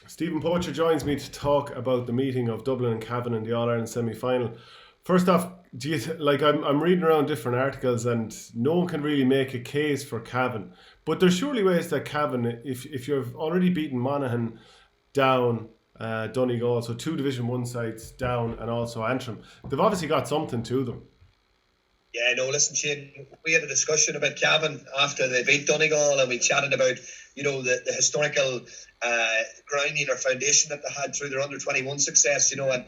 Steven Poacher joins me to talk about the meeting of Dublin and Cavan in the All-Ireland semi-final. First off, I'm reading around different articles and no one can really make a case for Cavan. But there's surely ways that Cavan, if you've already beaten Monaghan down, Donegal, so two Division 1 sides down, and also Antrim, they've obviously got something to them. Yeah, no, listen, Shane, we had a discussion about Cavan after they beat Donegal, and we chatted about, the historical grounding or foundation that they had through their under-21 success, and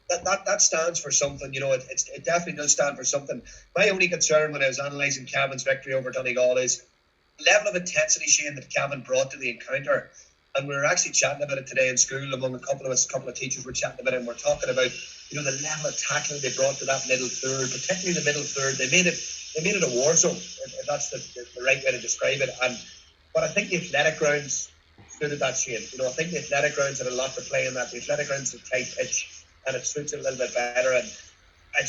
that stands for something, it definitely does stand for something. My only concern when I was analysing Cavan's victory over Donegal is the level of intensity, Shane, that Cavan brought to the encounter. And we were actually chatting about it today in school among a couple of us, a couple of teachers were chatting about it, and we're talking about, the level of tackling they brought to that middle third, particularly the middle third. They made it a war zone, if that's the right way to describe it. But I think the athletic grounds suited that, Shane. I think the athletic grounds had a lot to play in that. The athletic grounds had a tight pitch, and it suits it a little bit better. And I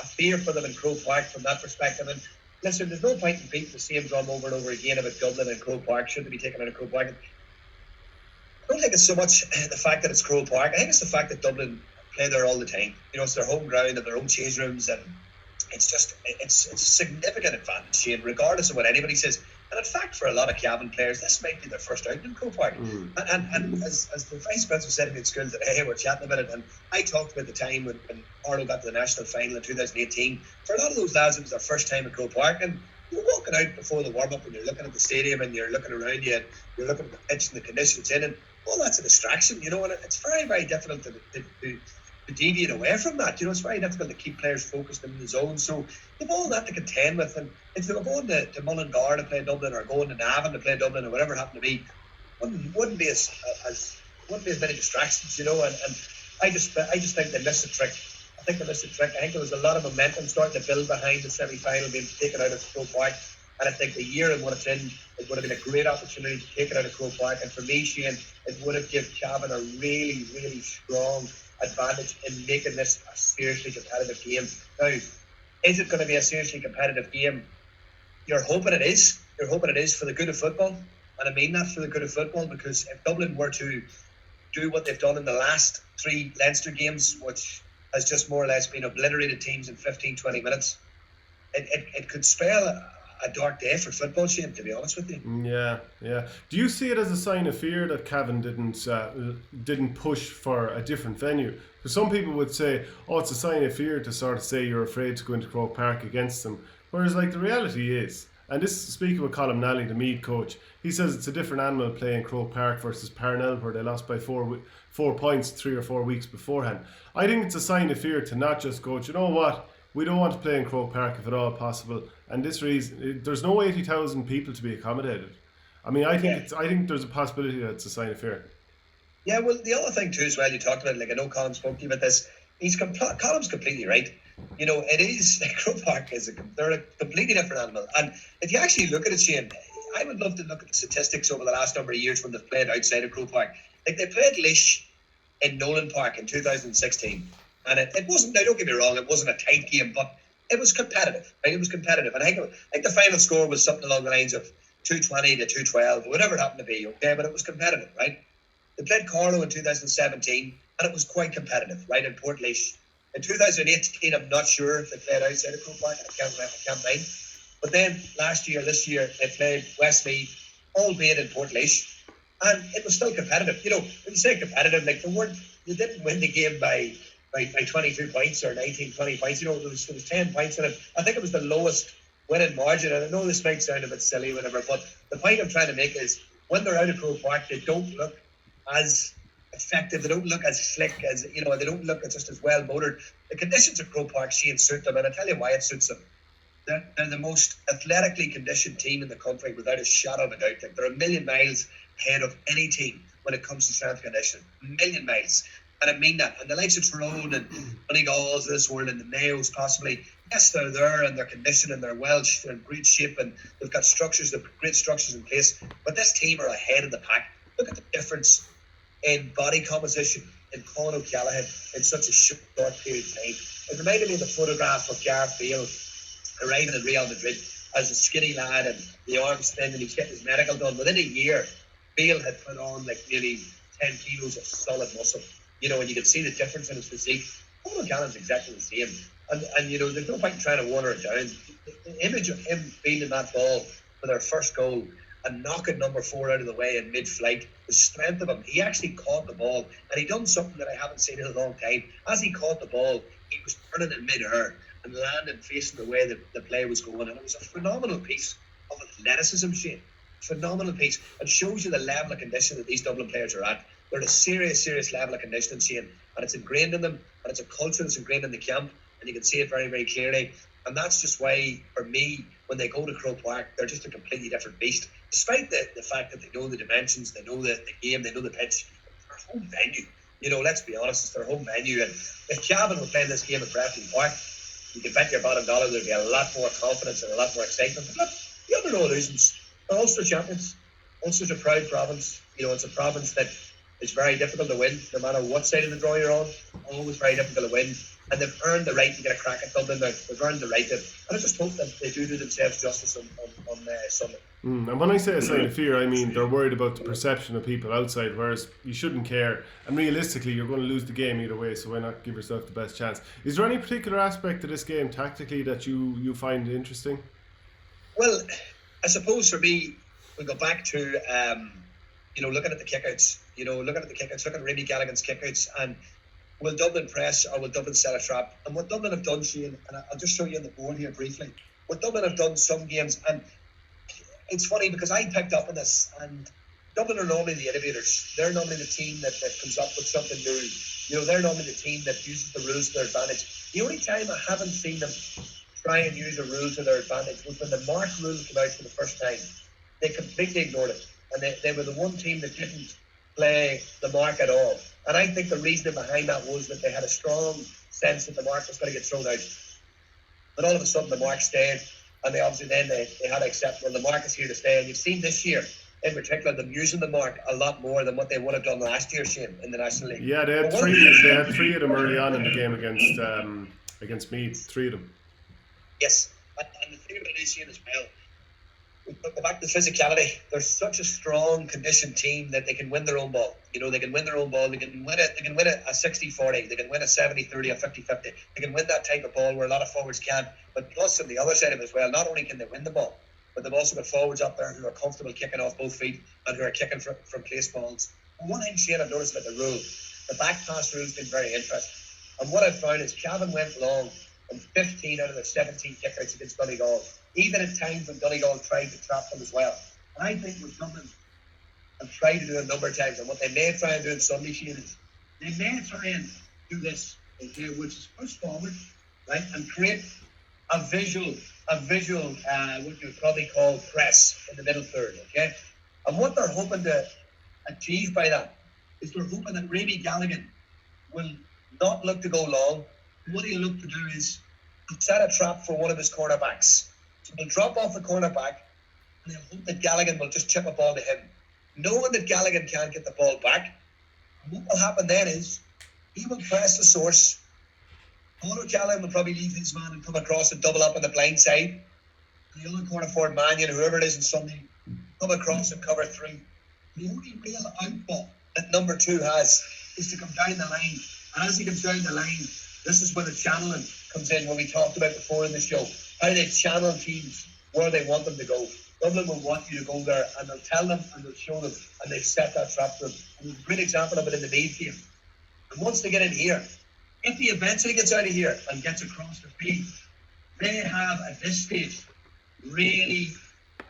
fear for them in Croke Park from that perspective. And listen, there's no point in beating the same drum over and over again about Dublin and Croke Park. Should they be taken out of Croke Park? I don't think it's so much the fact that it's Croke Park. I think it's the fact that Dublin play there all the time. It's their home ground and their own change rooms, and it's a significant advantage, Shane, regardless of what anybody says. And in fact, for a lot of Cavan players, this might be their first outing in Croke Park. And as the vice president said to me at school today, we're chatting about it, and I talked about the time when Arlo got to the national final in 2018. For a lot of those lads, it was their first time at Croke Park, and you're walking out before the warm-up and you're looking at the stadium and you're looking around you and you're looking at the pitch and the conditions in, and all that's a distraction, and it's very, very difficult to deviate away from that. It's very difficult to keep players focused in the zone. So you've all that to contend with. And if they were going to Mullingar to play Dublin or going to Navan to play Dublin or whatever it happened to be, wouldn't be as many distractions, And I just think they missed the trick. I think there was a lot of momentum starting to build behind the semi-final being taken out of Croke Park. And I think the year and what it's in, it would have been a great opportunity to take it out of Croke Park. And for me, Shane, it would have given Cavan a really, really strong advantage in making this a seriously competitive game. Now, is it going to be a seriously competitive game? You're hoping it is. You're hoping it is for the good of football. And I mean that for the good of football, because if Dublin were to do what they've done in the last three Leinster games, which has just more or less been obliterated teams in 15, 20 minutes, it could spell a dark day for football, Shane, to be honest with you. Yeah. Do you see it as a sign of fear that Cavan didn't push for a different venue? Because some people would say, it's a sign of fear to sort of say you're afraid to go into Croke Park against them. Whereas, the reality is, and this is speaking with Colm Nally, the Meath coach, he says it's a different animal playing Croke Park versus Parnell, where they lost by 4 points 3 or 4 weeks beforehand. I think it's a sign of fear to not just go, you know what, we don't want to play in Croke Park if at all possible. And this reason, there's no 80,000 people to be accommodated. I mean, I think there's a possibility that it's a sign of fear. Yeah, well, the other thing too as well, you talked about, I know Colm spoke to you about this. Colm's completely right. It is, Croke Park they're a completely different animal. And if you actually look at it, Shane, I would love to look at the statistics over the last number of years when they've played outside of Croke Park. They played Laois in Nolan Park in 2016. And it wasn't, now don't get me wrong, it wasn't a tight game, but it was competitive, right? It was competitive. And I think the final score was something along the lines of 220 to 212, whatever it happened to be, okay? But it was competitive, right? They played Carlow in 2017, and it was quite competitive, right, in Portlaoise. In 2018, I'm not sure if they played outside of Croke Park, I can't mind. But then this year, they played Westmeath, albeit in Portlaoise, and it was still competitive. When you say competitive, they didn't win the game by 22 points or 19, 20 points. There was 10 points in it. I think it was the lowest winning margin. And I know this might sound a bit silly, whatever, but the point I'm trying to make is when they're out of Croke Park, they don't look as effective. They don't look as slick as, they don't look just as well motored. The conditions of Croke Park, Shane, suit them. And I tell you why it suits them. They're the most athletically conditioned team in the country without a shadow of a doubt. They're a million miles ahead of any team when it comes to strength conditioning. A million miles. And I mean that. And the likes of Tyrone and Donegal's of this world and the Mayos possibly, yes, they're there and they're conditioned and they're Welsh, they're in great shape and they've got great structures in place. But this team are ahead of the pack. Look at the difference in body composition in Conor O'Callaghan in such a short period of time. It reminded me of the photograph of Gareth Bale arriving in Real Madrid as a skinny lad and the arms thin and he's getting his medical done. Within a year, Bale had put on nearly 10 kilos of solid muscle. And you can see the difference in his physique. Conor Gallagher's exactly the same. And there's no point in trying to water it down. The image of him fielding that ball for their first goal and knocking number 4 out of the way in mid-flight, the strength of him, he actually caught the ball, and he done something that I haven't seen in a long time. As he caught the ball, he was turning in mid-air and landing facing the way that the play was going, and it was a phenomenal piece of athleticism, Shane. Phenomenal piece. It shows you the level of condition that these Dublin players are at. They're at a serious level of conditioning, Shane, and it's ingrained in them, and it's a culture that's ingrained in the camp, and you can see it very, very clearly. And that's just why, for me, when they go to Croke Park, they're just a completely different beast. Despite the fact that they know the dimensions, they know the game, they know the pitch, their home venue. Let's be honest, it's their home venue. And if Cavan were playing this game at Breffni Park, you can bet your bottom dollar there'd be a lot more confidence and a lot more excitement. But look, the other no illusions. They're Ulster champions. Ulster's a proud province. It's a province that is very difficult to win, no matter what side of the draw you're on. Always very difficult to win. And they've earned the right to get a crack at Dublin now. They've earned the right to. And I just hope that they do themselves justice on Sunday. And when I say a sign of fear, I mean they're worried about the perception of people outside, whereas you shouldn't care. And realistically, you're going to lose the game either way, so why not give yourself the best chance? Is there any particular aspect of this game tactically that you find interesting? Well, I suppose for me, we go back to looking at the kickouts. Looking at Remy Gallagher's kickouts, and will Dublin press or will Dublin set a trap? And what Dublin have done, Shane, and I'll just show you on the board here briefly, what Dublin have done some games, and it's funny because I picked up on this, and Dublin are normally the innovators. They're normally the team that comes up with something new. They're normally the team that uses the rules to their advantage. The only time I haven't seen them try and use a rule to their advantage was when the mark rule came out for the first time. They completely ignored it, and they were the one team that didn't play the mark at all. And I think the reason behind that was that they had a strong sense that the mark was going to get thrown out. But all of a sudden the mark stayed, and they obviously then they had to accept, well, the mark is here to stay. And you've seen this year in particular them using the mark a lot more than what they would have done last year, Shane, in the National League. Yeah, they had three of them early on in the game against Meath, 3 of them. Yes, and the thing about it is, Shane, as well, we go back to physicality. They're such a strong, conditioned team that they can win their own ball. They can win their own ball. They can win it. They can win it a 60-40. They can win a 70-30, a 50-50. They can win that type of ball where a lot of forwards can't. But plus, on the other side of it as well, not only can they win the ball, but they've also got forwards up there who are comfortable kicking off both feet and who are kicking from place balls. And one thing, Shane, I've noticed about the rule, the back pass rule has been very interesting. And what I've found is Cavan went long on 15 out of their 17 kickouts against Donegal, even at times when Donegal tried to trap them as well. And I think what Dublin have tried to do a number of times, and what they may try and do on Sunday, Shane, is they may try and do this, okay, which is push forward, right, and create a visual, what you would probably call press in the middle third, okay? And what they're hoping to achieve by that is they're hoping that Remy Gallagher will not look to go long. What he'll look to do is set a trap for one of his cornerbacks. So he'll drop off the cornerback, and he'll hope that Gallagher will just chip a ball to him, knowing that Gallagher can't get the ball back. And what will happen then is he will press the source. Conor Gallagher will probably leave his man and come across and double up on the blind side. And the other corner forward, Mannion, whoever it is on Sunday, come across and cover 3. The only real outball that number 2 has is to come down the line. And as he comes down the line, this is where the channeling comes in, what we talked about before in the show. How they channel teams where they want them to go. Dublin will want you to go there, and they'll tell them and they'll show them, and they've set that trap for them. And there's a great example of it in the Meath game. And once they get in here, if he eventually gets out of here and gets across the field, they have at this stage really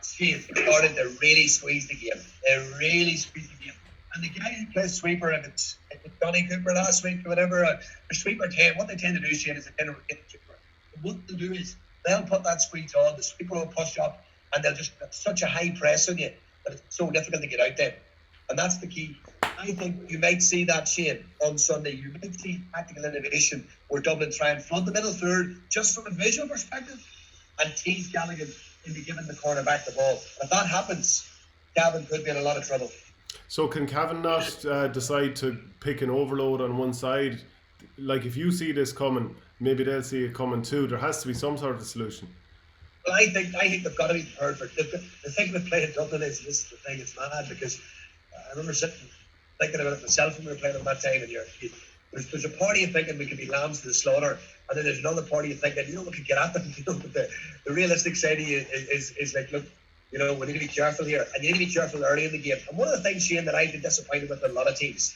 started to really squeeze the game. They really squeeze the game. And the guy who plays sweeper, if it's Donny Cooper last week or whatever, or sweeper 10, what they tend to do, Shane, is they tend to get the sweeper. What they'll do is they'll put that squeeze on, the sweeper will push up, and they'll just have such a high press on you that it's so difficult to get out there. And that's the key. I think you might see that, Shane, on Sunday. You might see tactical innovation where Dublin try and flood the middle third just from a visual perspective and tease Gallagher into giving the cornerback the ball. And if that happens, Cavan could be in a lot of trouble. So can Cavan not decide to pick an overload on one side? Like if you see this coming, maybe they'll see it coming too. There has to be some sort of solution. Well, I think they've got to be prepared for it. The thing with playing Dublin is, this is the thing, it's mad because I remember sitting thinking about it myself when we were playing at that time, and there's a party of thinking we could be lambs to the slaughter, and then there's another party of thinking, we could get at them. But the realistic side of you is like, look, we need to be careful here, and you need to be careful early in the game. And one of the things, Shane, that I've been disappointed with a lot of teams,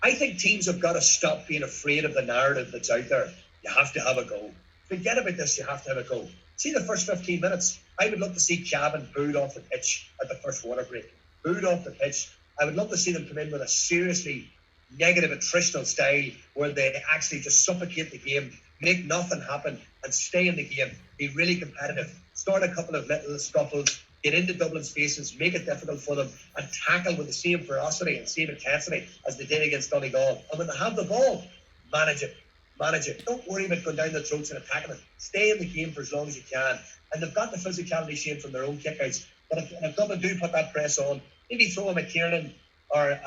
I think teams have got to stop being afraid of the narrative that's out there. You have to have a go. Forget about this, you have to have a go. See the first 15 minutes. I would love to see Cavan booed off the pitch at the first water break. Booed off the pitch. I would love to see them come in with a seriously negative attritional style where they actually just suffocate the game, make nothing happen, and stay in the game. Be really competitive. Start a couple of little scuffles, get into Dublin's faces, make it difficult for them, and tackle with the same ferocity and same intensity as they did against Donegal. And when they have the ball, manage it. Don't worry about going down the throats and attacking it. Stay in the game for as long as you can. And they've got the physicality, Shane, from their own kickouts. But if Dublin do put that press on, maybe throw a McKiernan or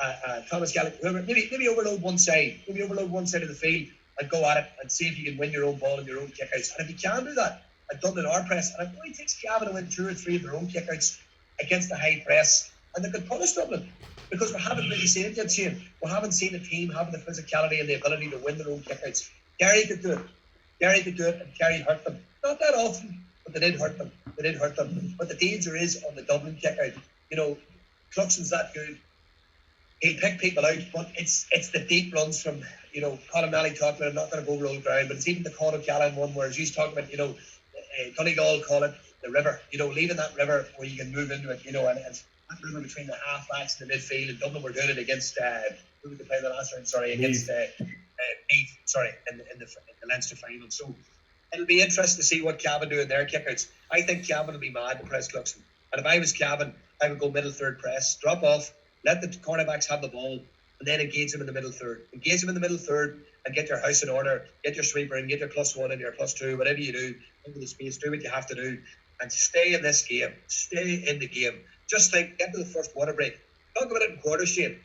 Thomas Gallagher, whoever, maybe overload one side. Maybe overload one side of the field and go at it and see if you can win your own ball and your own kickouts. And if you can do that, and Dublin are press, and it only takes Cavan to win 2 or 3 of their own kickouts against the high press, and they could punish Dublin. Because we haven't really seen it yet, Shane. We haven't seen a team having the physicality and the ability to win their own kickouts. Gary could do it, and Gary hurt them. Not that often, but they did hurt them. But the danger is on the Dublin kickout. Cluxton's that good. He'll pick people out, but it's the deep runs from, Colin Malley talking about, I'm not going to go roll ground, but it's even the Conor Callan one where he's talking about, Donegal call it the river, leaving that river where you can move into it, and it's that river between the half-backs and the midfield, and Dublin were doing it against, who would they play the last round, against Meath, in the Leinster final. So it'll be interesting to see what Cavan do in their kickouts. I think Cavan will be mad to press Cluxton. And if I was Cavan, I would go middle third press, drop off, let the cornerbacks have the ball, and then engage them in the middle third. Engage them in the middle third and get your house in order, get your sweeper in, get your +1 and your +2, whatever you do, into the space, do what you have to do, and stay in this game. Stay in the game. Just think, get to the first water break. Talk about it in quarter shape.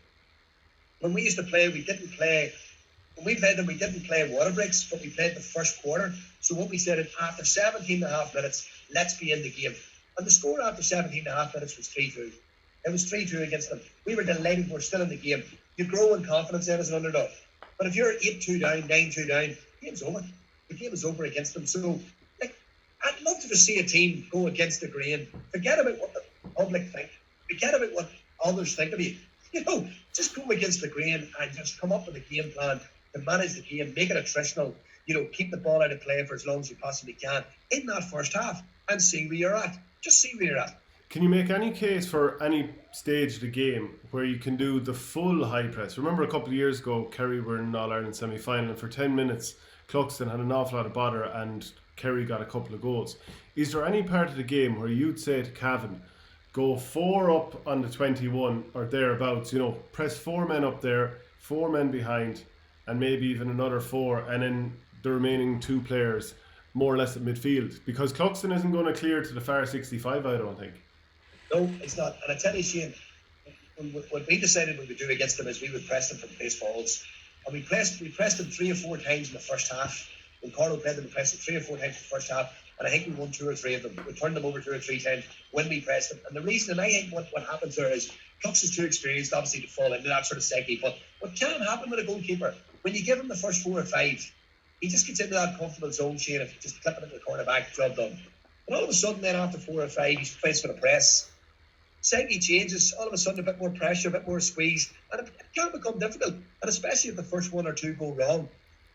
When we used to play, when we played them, we didn't play water breaks, but we played the first quarter. So what we said is, after 17 and a half minutes, let's be in the game. And the score after 17 and a half minutes was 3-2. It was 3-2 against them. We were delighted we're still in the game. You grow in confidence then as an underdog. But if you're 8-2 down, 9-2 down, the game's over. The game is over against them. So, I'd love to see a team go against the grain. Forget about what the public think. Forget about what others think of you. Just go against the grain and just come up with a game plan to manage the game, make it attritional, keep the ball out of play for as long as you possibly can in that first half and see where you're at. Just see where you're at. Can you make any case for any stage of the game where you can do the full high press? Remember a couple of years ago, Kerry were in All-Ireland semi-final, and for 10 minutes, Cluxton had an awful lot of bother and Kerry got a couple of goals. Is there any part of the game where you'd say to Cavan, go 4 up on the 21 or thereabouts, press 4 men up there, 4 men behind, and maybe even another 4, and then the remaining 2 players more or less at midfield? Because Cluxton isn't going to clear to the far 65, I don't think. No, it's not. And I tell you, Shane, what we decided we would do against them is we would press them from place forwards. And we pressed them 3 or 4 times in the first half. When Carlo played them, we pressed them 3 or 4 times in the first half. And I think we won 2 or 3 of them. We turned them over 2 or 3 times when we pressed them. And the reason, and I think what happens there is, Clux is too experienced, obviously, to fall into that sort of psyche. But what can happen with a goalkeeper, when you give him the first 4 or 5, he just gets into that comfortable zone, Shane, if you just clip it into the cornerback, job done. And all of a sudden, then after 4 or 5, he's faced with a press. Psyche changes, all of a sudden a bit more pressure, a bit more squeeze, and it can become difficult, and especially if the first 1 or 2 go wrong.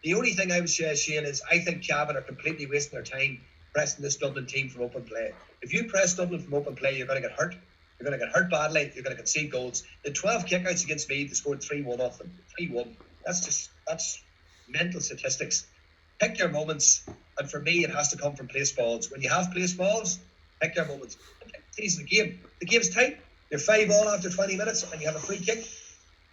The only thing I would say, Shane, is I think Cavan are completely wasting their time pressing this Dublin team from open play. If you press Dublin from open play, you're going to get hurt. You're going to get hurt badly. You're going to concede goals. The 12 kickouts against Meath, they scored 3-1 off them. 3-1. That's mental statistics. Pick your moments, and for me, it has to come from place balls. When you have place balls, pick your moments. It's the game. The game's tight. You're 5-all after 20 minutes, and you have a free kick.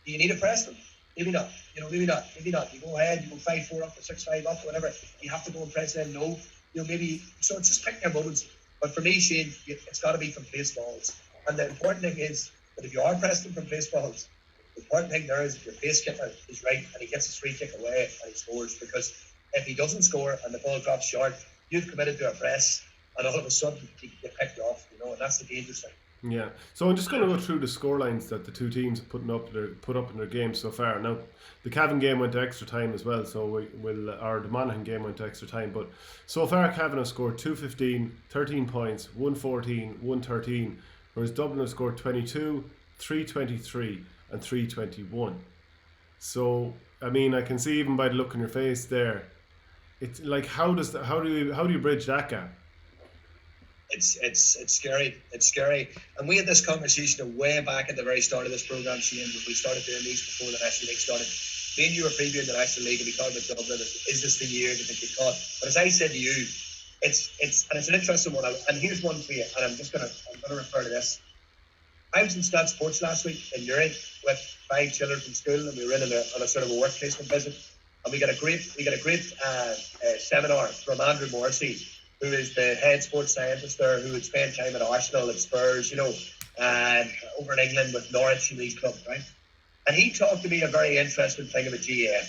Do you need to press them? Maybe not. Maybe not. You go ahead, you go 5-4 up or 6-5 up, whatever. You have to go and press them. No. Maybe. So it's just pick your moments. But for me, Shane, it's got to be from place balls. And the important thing is that if you are pressing from place balls, the important thing there is if your place kicker is right and he gets his free kick away and he scores. Because if he doesn't score and the ball drops short, you've committed to a press, and all of a sudden you get picked off, and that's the dangerous thing. Yeah. So I'm just going to go through the scorelines that the two teams have put up in their games so far. Now, the Cavan game went to extra time as well, so the Monaghan game went to extra time. But so far, Cavan have scored 215, 13 points, 114, 113, whereas Dublin have scored 22, 323, and 321. So I mean, I can see even by the look on your face there, it's like how do you bridge that gap? It's scary. It's scary. And we had this conversation way back at the very start of this program, Shane, when we started doing these before the National League started. Me and you were previewing the National League, and we talked about Dublin. Is this the year that they get caught? But as I said to you, it's an interesting one. And here's one for you. And I'm gonna refer to this. I was in Stad Sports last week in Uri with 5 children from school, and we were in on a sort of a work placement visit. And we got a great seminar from Andrew Morrissey, who is the head sports scientist there, who had spent time at Arsenal, at Spurs, and over in England with Norwich and these clubs, right? And he talked to me a very interesting thing about GAA.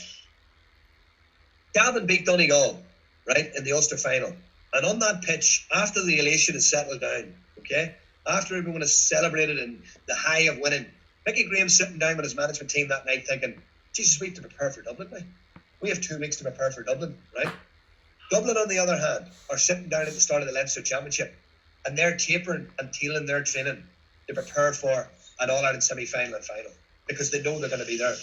Cavan beat Donegal, right, in the Ulster final. And on that pitch, after the elation has settled down, okay, after everyone has celebrated and the high of winning, Mickey Graham's sitting down with his management team that night thinking, Jesus, we have to prepare for Dublin now. We have 2 weeks to prepare for Dublin, right? Dublin, on the other hand, are sitting down at the start of the Leinster Championship, and they're tapering and tailing their training to prepare for an All-Ireland semi-final and final, because they know they're going to be there.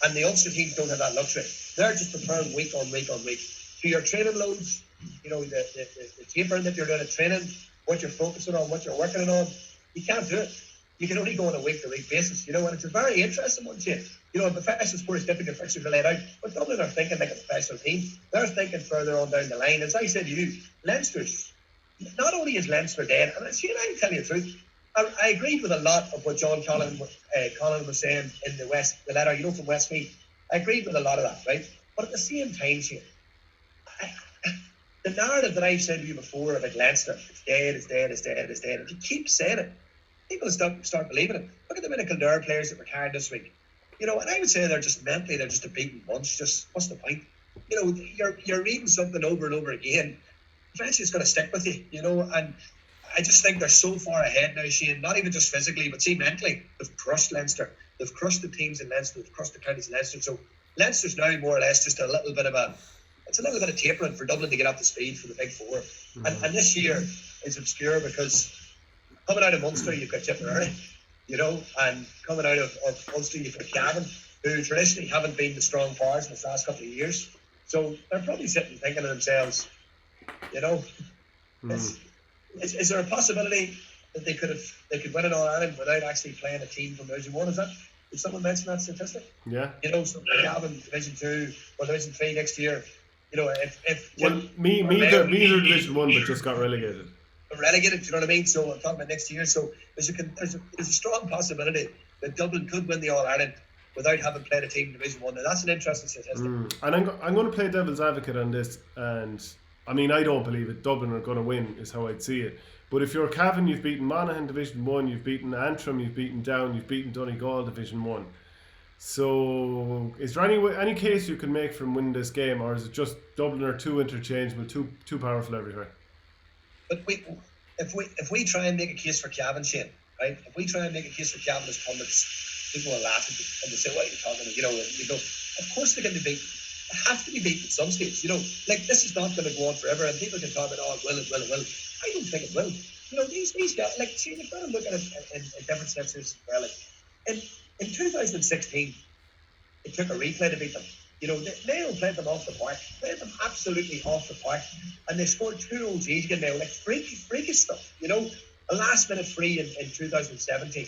And the Ulster teams don't have that luxury. They're just preparing week on week on week. So your training loads, the tapering that you're doing at training, what you're focusing on, what you're working on, you can't do it. You can only go on a week-to-week basis, and it's a very interesting one, Jay. In professional sport, it's difficult fixtures are laid out, but Dublin are thinking like a professional team. They're thinking further on down the line. As I said to you, Leinster's, not only is Leinster dead, and I'll tell you the truth, I agreed with a lot of what John Collin was saying in the letter, from Westmeath. I agreed with a lot of that, right? But at the same time, Shane, the narrative that I've said to you before about Leinster, it's dead, it's dead, it's dead, it's dead, if you keep saying it, people start believing it. Look at the minute Kildare players that retired this week. And I would say they're just a beaten bunch. Just what's the point? You're reading something over and over again. Eventually, it's going to stick with you. And I just think they're so far ahead now, Shane. Not even just physically, but see, mentally, they've crushed Leinster. They've crushed the teams in Leinster. They've crushed the counties in Leinster. So Leinster's now more or less just a little bit of tapering for Dublin to get up to speed for the Big Four. Mm-hmm. And this year is obscure because coming out of Munster, you've got Tipperary. And coming out of Ulster, you've got Cavan, who traditionally haven't been the strong powers in the last couple of years. So they're probably sitting thinking to themselves, is there a possibility that they could win an All-Ireland without actually playing a team from Division 1? Did someone mention that statistic? Yeah. So Cavan, Division 2 or Division 3 next year, they're Division 1 but just got relegated. Relegated, do you know what I mean? So I'm talking about next year. So there's a strong possibility that Dublin could win the All-Ireland without having played a team in Division 1. Now that's an interesting statistic. And I'm going to play devil's advocate on this, and I mean, I don't believe it. Dublin are going to win is how I'd see it. But if you're Cavan, you've beaten Monaghan Division 1, you've beaten Antrim, you've beaten Down, you've beaten Donegal Division 1. So is there any case you can make from winning this game, or is it just Dublin are too interchangeable, too powerful everywhere? But if we try and make a case for Cavan, Shane, right? If we try and make a case for Cavan as pundits, people will laugh at you and they say, "What are you talking about?" And you go, "Of course they can be beaten. They have to be beaten at some stage." Like this is not going to go on forever, and people can talk about, "Oh, it will. I don't think it will. These guys, like, see, you've got to look at it in different senses. Well, like, in 2016, it took a replay to beat them. Mayo played them off the park, played them absolutely off the park, and they scored 2 OGs again now, like freaky stuff. A last minute free in 2017.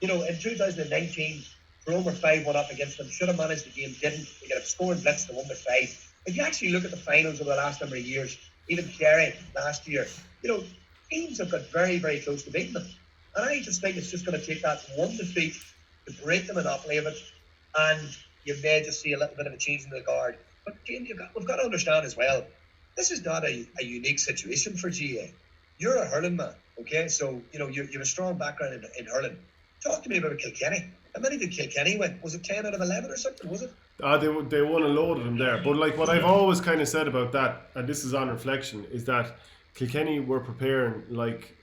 In 2019, Rome were 5-1 up against them, should have managed the game, didn't. They got a score and blitz to 1-5. If you actually look at the finals over the last number of years, even Kerry last year, teams have got very, very close to beating them. And I just think it's just going to take that one defeat to break the monopoly of it, and you may just see a little bit of a change in the guard. But we've got to understand as well, this is not a unique situation for GA. You're a hurling man, okay? So, you have a strong background in hurling. Talk to me about Kilkenny. How many did Kilkenny win? Was it 10 out of 11 or something, was it? They won a load of them there. But like what I've always kind of said about that, and this is on reflection, is that Kilkenny were preparing like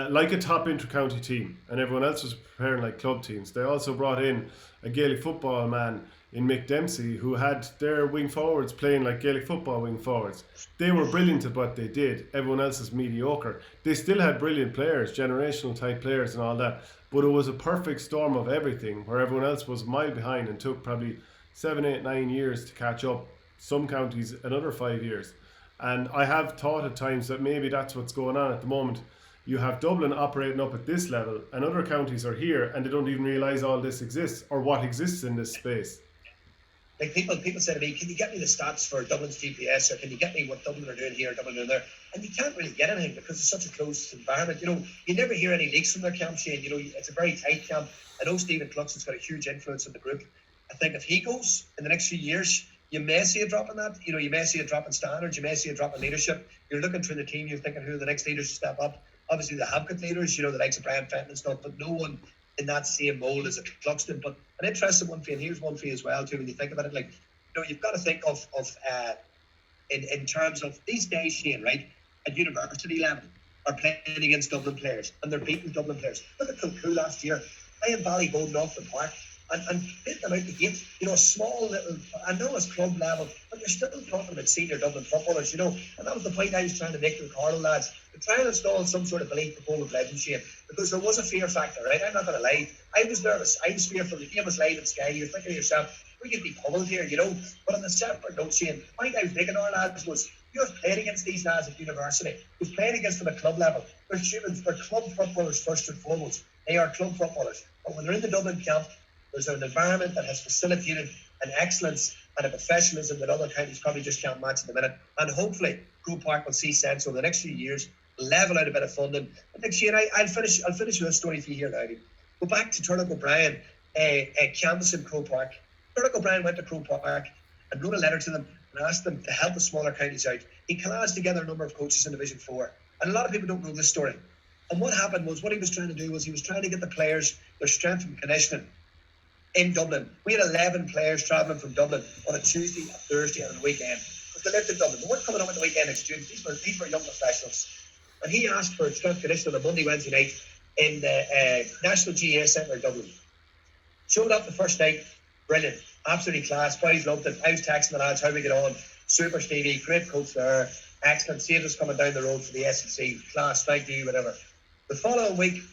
like a top inter-county team, and everyone else was preparing like club teams. They also brought in a Gaelic football man in Mick Dempsey, who had their wing forwards playing like Gaelic football wing forwards. They were brilliant at what they did. Everyone else is mediocre. They still had brilliant players, generational type players and all that, but it was a perfect storm of everything, where everyone else was a mile behind and took probably 7, 8, 9 years to catch up. Some counties another 5 years. And I have thought at times that maybe that's what's going on at the moment. You have Dublin operating up at this level, and other counties are here, and they don't even realise all this exists or what exists in this space. Like people say to me, can you get me the stats for Dublin's GPS, or can you get me what Dublin are doing here, Dublin are doing there? And you can't really get anything because it's such a closed environment. You know, you never hear any leaks from their camp, Shane. You know, it's a very tight camp. I know Stephen Poacher's got a huge influence on the group. I think if he goes in the next few years, you may see a drop in that. You know, you may see a drop in standards. You may see a drop in leadership. You're looking through the team. You're thinking who are the next leaders to step up. Obviously, they have good leaders. You know, the likes of Brian Fenton and stuff, but no one in that same mold as a Cluxton. But an interesting one for you, and here's one for you as well too. When you think about it, like, you know, you've got to think of in terms of these days, Shane, right, at university level, are playing against Dublin players, and they're beating Dublin players. Look at Kilcoo last year, playing Ballyboden off the park. And beat them out the gate, you know, a small little, I know it's club level, but you're still talking about senior Dublin footballers, you know, and that was the point I was trying to make to the Carlo lads, to try and install some sort of belief before we've led in Shane, because there was a fear factor, right? I'm not going to lie, I was nervous, I was fearful, the game was live in Sky, you're thinking to yourself, we could be pummeled here, you know, but on the separate note, Shane, the point I was making our lads was, you've played against these lads at university, you've played against them at club level, they're humans, they're club footballers first and foremost, they are club footballers, but when they're in the Dublin camp, there's an environment that has facilitated an excellence and a professionalism that other counties probably just can't match at the minute. And hopefully, Croke Park will see sense over the next few years, level out a bit of funding. I think, Shane, I'll finish with a story for you here now. Go back to Turlough O'Brien, canvassing Croke Park. Turlough O'Brien went to Croke Park and wrote a letter to them and asked them to help the smaller counties out. He collaged together a number of coaches in Division 4. And a lot of people don't know this story. And what happened was, what he was trying to do was he was trying to get the players their strength and conditioning in Dublin. We had 11 players travelling from Dublin on a Tuesday, a Thursday and a weekend, because they lived in Dublin. They weren't coming up at the weekend as students. These were young professionals. And he asked for strength conditioning on a Monday, Wednesday night in the National GA Centre in Dublin. Showed up the first night, brilliant, absolutely class, boys loved it. I was texting the lads how we get on. Super Stevie, great coach there, excellent, saved us coming down the road for the SFC, class, thank you, whatever. The following week,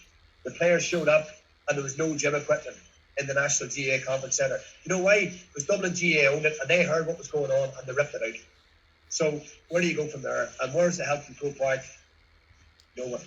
the players showed up and there was no gym equipment in the National GA Conference Centre. You know why? Because Dublin GA owned it and they heard what was going on and they ripped it out. So where do you go from there? And where's the help from Croke Park? Nowhere.